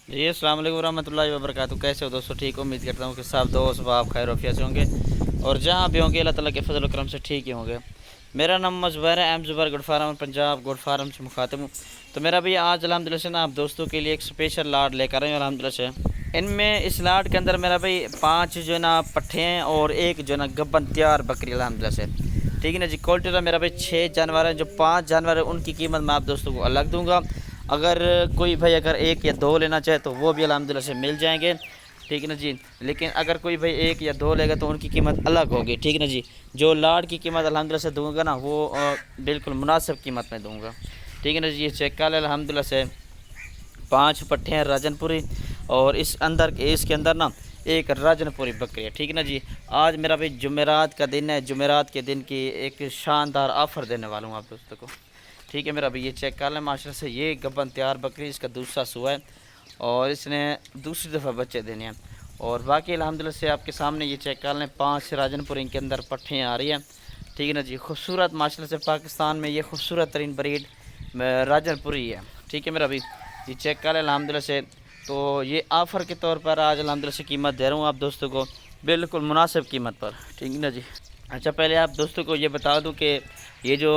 جی السلام علیکم ورحمۃ اللہ وبرکاتہ۔ کیسے ہو دوستو؟ ٹھیک، امید کرتا ہوں کہ سب دوست باپ خیر وفیہ سے ہوں گے اور جہاں بھی ہوں گے اللہ تعالیٰ کے فضل و کرم سے ٹھیک ہی ہوں گے۔ میرا نام زبیر ہے، M Zubair, good farm Punjab, good farm سے مخاطب ہوں۔ تو میرا بھی آج الحمدللہ سے نا آپ دوستوں کے لیے ایک اسپیشل لاٹ لے کر آئے ہیں الحمدللہ سے۔ ان میں اس لاٹ کے اندر میرا بھائی 5 جو ہے نا پٹھے ہیں اور ایک جو ہے نا گبن تیار بکری الحمدللہ سے، ٹھیک ہے نا جی۔ کوالٹی کا میرا بھائی 6 جانور ہیں، جو 5 جانور ہیں ان کی قیمت میں آپ دوستوں کو الگ دوں گا۔ اگر کوئی بھائی اگر 1 یا 2 لینا چاہے تو وہ بھی الحمدللہ سے مل جائیں گے، ٹھیک ہے نا جی۔ لیکن اگر کوئی بھائی 1 یا 2 لے گا تو ان کی قیمت الگ ہوگی، ٹھیک ہے نا جی۔ جو لاٹ کی قیمت الحمدللہ سے دوں گا نا وہ بالکل مناسب قیمت میں دوں گا، ٹھیک ہے نا جی۔ یہ چیک کر لیں الحمدللہ سے 5 پٹھے ہیں راجن پوری، اور اس کے اندر نا ایک راجن پوری بکری ہے، ٹھیک ہے نا جی۔ آج میرا بھائی جمعرات کا دن ہے، جمعرات کے دن کی ایک شاندار آفر دینے والا ہوں آپ دوستوں کو، ٹھیک ہے میرا بھائی۔ یہ چیک کر لیں ماشاءاللہ سے، یہ گبن تیار بکری، اس کا دوسرا سوا ہے اور اس نے دوسری دفعہ بچے دینے ہیں، اور باقی الحمدللہ سے آپ کے سامنے یہ چیک کر لیں 5 راجن پور ان کے اندر پٹھیں آ رہی ہیں، ٹھیک ہے نا جی۔ خوبصورت ماشاءاللہ سے پاکستان میں یہ خوبصورت ترین بریڈ راجن پوری ہے، ٹھیک ہے میرا بھائی۔ یہ چیک کر لیں الحمدللہ سے۔ تو یہ آفر کے طور پر آج الحمدللہ سے قیمت دے رہا ہوں آپ دوستوں کو، بالکل مناسب قیمت پر، ٹھیک ہے نا جی۔ اچھا پہلے آپ دوستوں کو یہ بتا دوں کہ یہ جو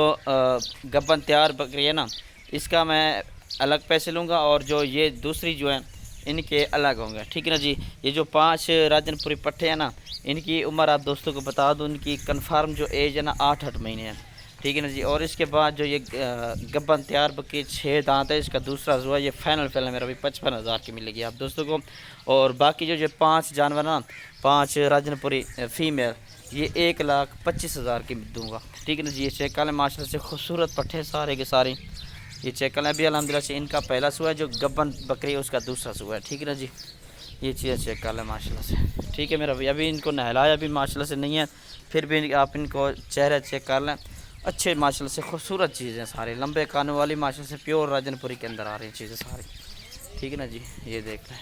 گبن تیار بکری ہے نا، اس کا میں الگ پیسے لوں گا، اور جو یہ دوسری جو ہیں ان کے الگ ہوں گے، ٹھیک ہے نا جی۔ یہ جو 5 راجن پوری پٹھے ہیں نا، ان کی عمر آپ دوستوں کو بتا دوں، ان کی کنفرم جو ایج ہے نا 8 مہینے ہے، ٹھیک ہے نا جی۔ اور اس کے بعد جو یہ گبن تیار بکری 6 دانت ہے، اس کا دوسرا جو ہے یہ فائنل میرا بھی 55,000 کی ملے گی آپ دوستوں کو۔ اور باقی جو 5 جانور نا، 5 راجن پوری فیمیل، یہ 1,25,000 کی دوں گا، ٹھیک ہے نا جی۔ یہ چیک کر لیں ماشاءاللہ سے خوبصورت پٹھے سارے کے سارے، یہ چیک کر لیں ابھی الحمدللہ سے ان کا پہلا سوا ہے، جو گبن بکری ہے اس کا دوسرا سوا ہے، ٹھیک ہے نا جی۔ یہ چیز چیک کر لیں ماشاءاللہ سے، ٹھیک ہے میرا بھائی۔ ابھی ان کو نہلایا بھی ماشاءاللہ سے نہیں ہے، پھر بھی آپ ان کو چہرہ چیک کر لیں، اچھے ماشاءاللہ سے خوبصورت چیزیں سارے، لمبے کانوں والی ماشاءاللہ سے پیور راجن پوری کے اندر آ رہی چیزیں ساری، ٹھیک ہے نا جی۔ یہ دیکھ لیں